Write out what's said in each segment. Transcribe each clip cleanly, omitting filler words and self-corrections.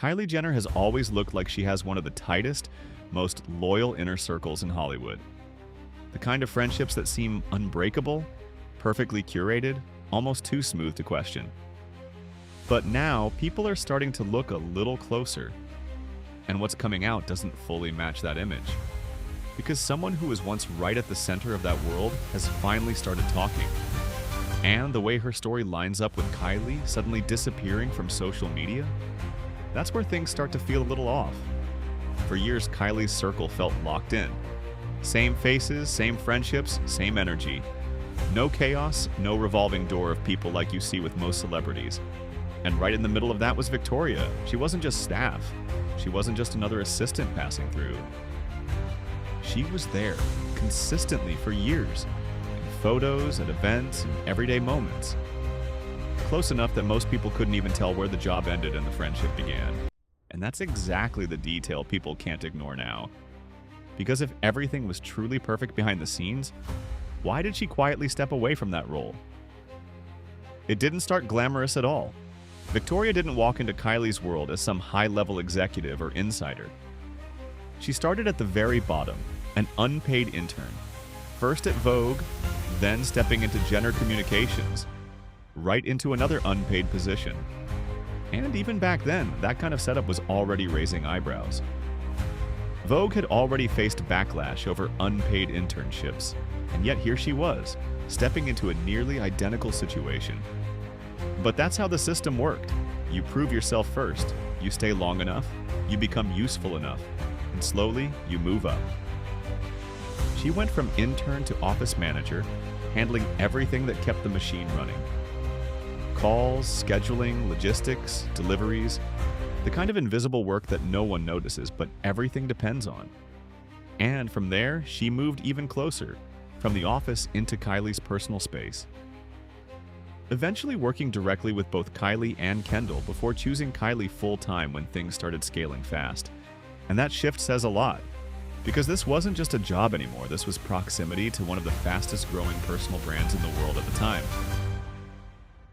Kylie Jenner has always looked like she has one of the tightest, most loyal inner circles in Hollywood. The kind of friendships that seem unbreakable, perfectly curated, almost too smooth to question. But now, people are starting to look a little closer, and what's coming out doesn't fully match that image. Because someone who was once right at the center of that world has finally started talking. And the way her story lines up with Kylie suddenly disappearing from social media, that's where things start to feel a little off. For years, Kylie's circle felt locked in. Same faces, same friendships, same energy. No chaos, no revolving door of people like you see with most celebrities. And right in the middle of that was Victoria. She wasn't just staff. She wasn't just another assistant passing through. She was there, consistently for years, in photos, at events, and everyday moments. Close enough that most people couldn't even tell where the job ended and the friendship began. And that's exactly the detail people can't ignore now. Because if everything was truly perfect behind the scenes, why did she quietly step away from that role? It didn't start glamorous at all. Victoria didn't walk into Kylie's world as some high-level executive or insider. She started at the very bottom, an unpaid intern. First at Vogue, then stepping into Jenner Communications, right into another unpaid position. And even back then, that kind of setup was already raising eyebrows. Vogue had already faced backlash over unpaid internships, and yet here she was, stepping into a nearly identical situation. But that's how the system worked. You prove yourself first, you stay long enough, you become useful enough, and slowly you move up. She went from intern to office manager, handling everything that kept the machine running. Calls, scheduling, logistics, deliveries, the kind of invisible work that no one notices, but everything depends on. And from there, she moved even closer, from the office into Kylie's personal space. Eventually working directly with both Kylie and Kendall before choosing Kylie full-time when things started scaling fast. And that shift says a lot, because this wasn't just a job anymore, this was proximity to one of the fastest-growing personal brands in the world at the time.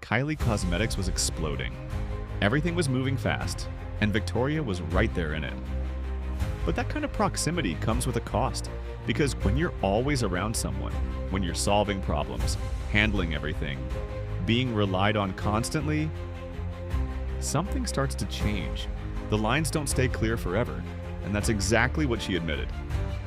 Kylie Cosmetics was exploding. Everything was moving fast, and Victoria was right there in it. But that kind of proximity comes with a cost, because when you're always around someone, when you're solving problems, handling everything, being relied on constantly, something starts to change. The lines don't stay clear forever, and that's exactly what she admitted.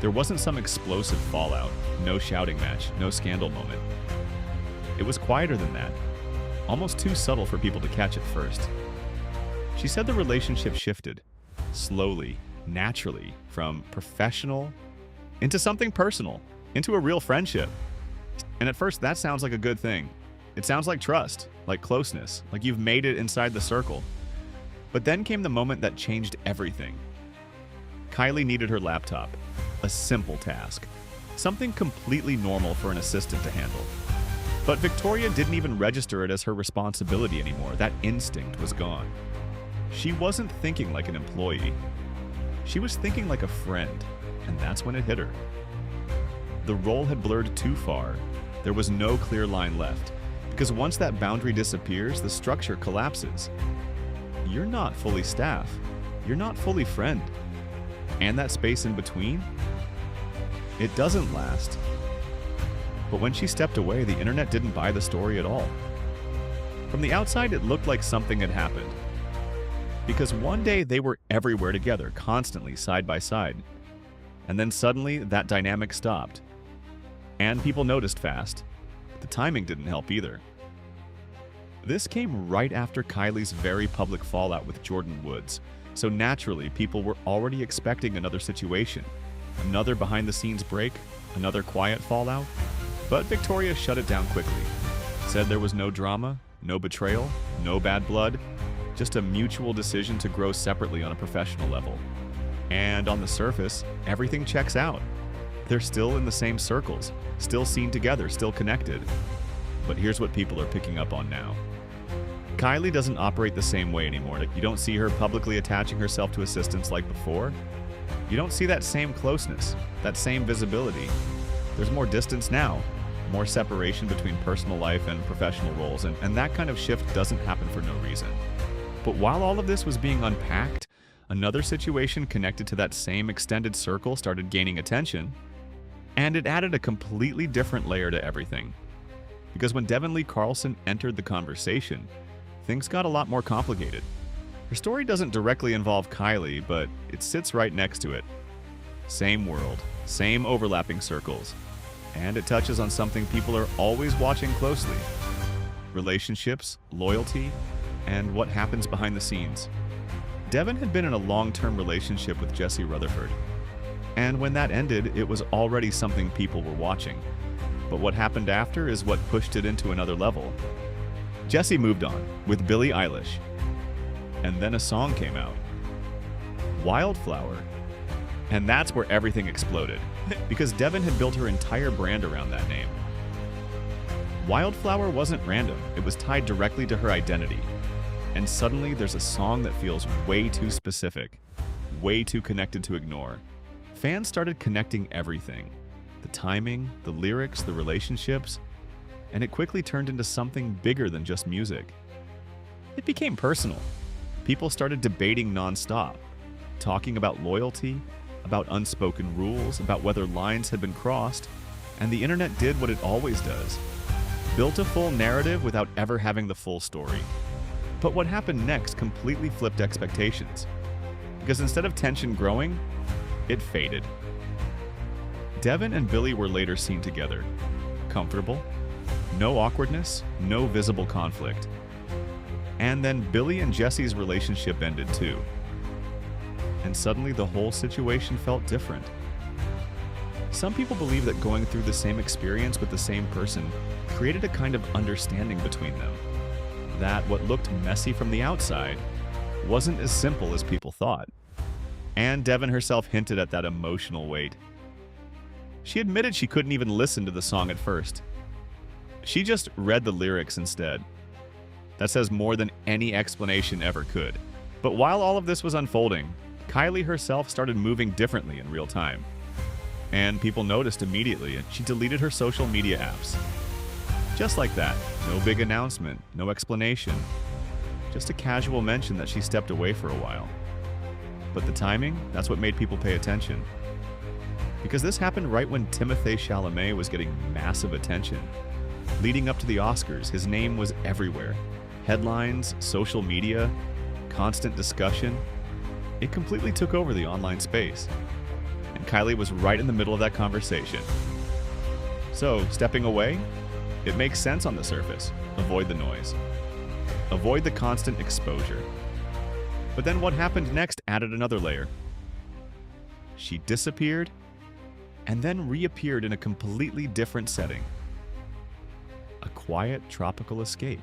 There wasn't some explosive fallout, no shouting match, no scandal moment. It was quieter than that, almost too subtle for people to catch at first. She said the relationship shifted, slowly, naturally, from professional into something personal, into a real friendship. And at first, that sounds like a good thing. It sounds like trust, like closeness, like you've made it inside the circle. But then came the moment that changed everything. Kylie needed her laptop, a simple task, something completely normal for an assistant to handle. But Victoria didn't even register it as her responsibility anymore. That instinct was gone. She wasn't thinking like an employee. She was thinking like a friend, and that's when it hit her. The role had blurred too far. There was no clear line left, because once that boundary disappears, the structure collapses. You're not fully staff. You're not fully friend. And that space in between, it doesn't last. But when she stepped away, the internet didn't buy the story at all. From the outside, it looked like something had happened. Because one day they were everywhere together, constantly, side by side. And then suddenly, that dynamic stopped. And people noticed fast. But the timing didn't help either. This came right after Kylie's very public fallout with Jordyn Woods. So naturally, people were already expecting another situation. Another behind-the-scenes break, another quiet fallout. But Victoria shut it down quickly. Said there was no drama, no betrayal, no bad blood, just a mutual decision to grow separately on a professional level. And on the surface, everything checks out. They're still in the same circles, still seen together, still connected. But here's what people are picking up on now. Kylie doesn't operate the same way anymore. You don't see her publicly attaching herself to assistants like before. You don't see that same closeness, that same visibility. There's more distance now, more separation between personal life and professional roles, and that kind of shift doesn't happen for no reason. But while all of this was being unpacked, another situation connected to that same extended circle started gaining attention, and it added a completely different layer to everything. Because when Devin Lee Carlson entered the conversation, things got a lot more complicated. Her story doesn't directly involve Kylie, but it sits right next to it. Same world, same overlapping circles, and it touches on something people are always watching closely: relationships, loyalty, and what happens behind the scenes. Devin had been in a long-term relationship with Jesse Rutherford, and when that ended, it was already something people were watching. But what happened after is what pushed it into another level. Jesse moved on with Billie Eilish, and then a song came out, Wildflower. And that's where everything exploded, because Devin had built her entire brand around that name. Wildflower wasn't random, it was tied directly to her identity. And suddenly there's a song that feels way too specific, way too connected to ignore. Fans started connecting everything: the timing, the lyrics, the relationships, and it quickly turned into something bigger than just music. It became personal. People started debating nonstop, talking about loyalty, about unspoken rules, about whether lines had been crossed, and the internet did what it always does: built a full narrative without ever having the full story. But what happened next completely flipped expectations, because instead of tension growing, it faded. Devin and Billie were later seen together, comfortable, no awkwardness, no visible conflict. And then Billie and Jesse's relationship ended too. And suddenly the whole situation felt different. Some people believe that going through the same experience with the same person created a kind of understanding between them. That what looked messy from the outside wasn't as simple as people thought. And Devin herself hinted at that emotional weight. She admitted she couldn't even listen to the song at first. She just read the lyrics instead. That says more than any explanation ever could. But while all of this was unfolding, Kylie herself started moving differently in real time. And people noticed immediately, and she deleted her social media apps. Just like that, no big announcement, no explanation. Just a casual mention that she stepped away for a while. But the timing, that's what made people pay attention. Because this happened right when Timothée Chalamet was getting massive attention. Leading up to the Oscars, his name was everywhere. Headlines, social media, constant discussion. It completely took over the online space. And Kylie was right in the middle of that conversation. So, stepping away? It makes sense on the surface. Avoid the noise. Avoid the constant exposure. But then what happened next added another layer. She disappeared and then reappeared in a completely different setting. A quiet, tropical escape.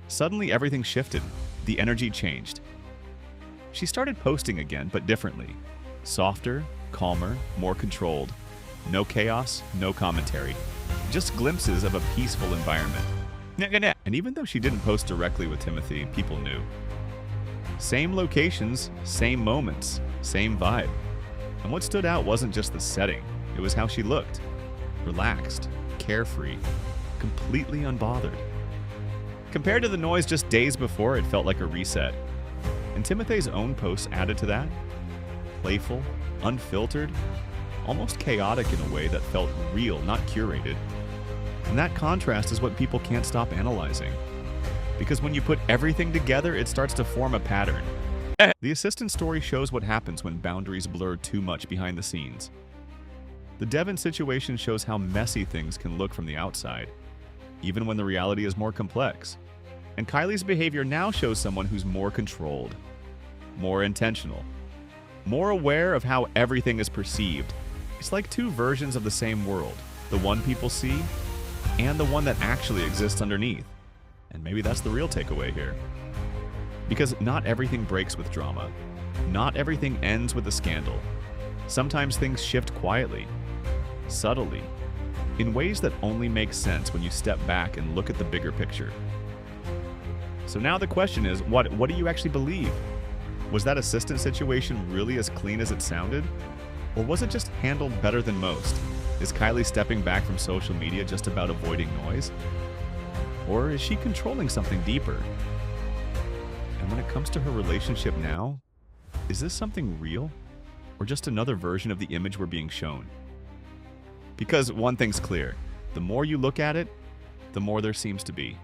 Suddenly everything shifted. The energy changed. She started posting again, but differently. Softer, calmer, more controlled. No chaos, no commentary. Just glimpses of a peaceful environment. And even though she didn't post directly with Timothée, people knew. Same locations, same moments, same vibe. And what stood out wasn't just the setting, it was how she looked. Relaxed, carefree, completely unbothered. Compared to the noise just days before, it felt like a reset. And Timothée's own posts added to that. Playful, unfiltered, almost chaotic in a way that felt real, not curated. And that contrast is what people can't stop analyzing. Because when you put everything together, it starts to form a pattern. The assistant story shows what happens when boundaries blur too much behind the scenes. The Devin situation shows how messy things can look from the outside, even when the reality is more complex. And Kylie's behavior now shows someone who's more controlled, more intentional, more aware of how everything is perceived. It's like two versions of the same world, the one people see and the one that actually exists underneath. And maybe that's the real takeaway here. Because not everything breaks with drama. Not everything ends with a scandal. Sometimes things shift quietly, subtly, in ways that only make sense when you step back and look at the bigger picture. So now the question is, what do you actually believe? Was that assistant situation really as clean as it sounded? Or was it just handled better than most? Is Kylie stepping back from social media just about avoiding noise? Or is she controlling something deeper? And when it comes to her relationship now, is this something real? Or just another version of the image we're being shown? Because one thing's clear, the more you look at it, the more there seems to be.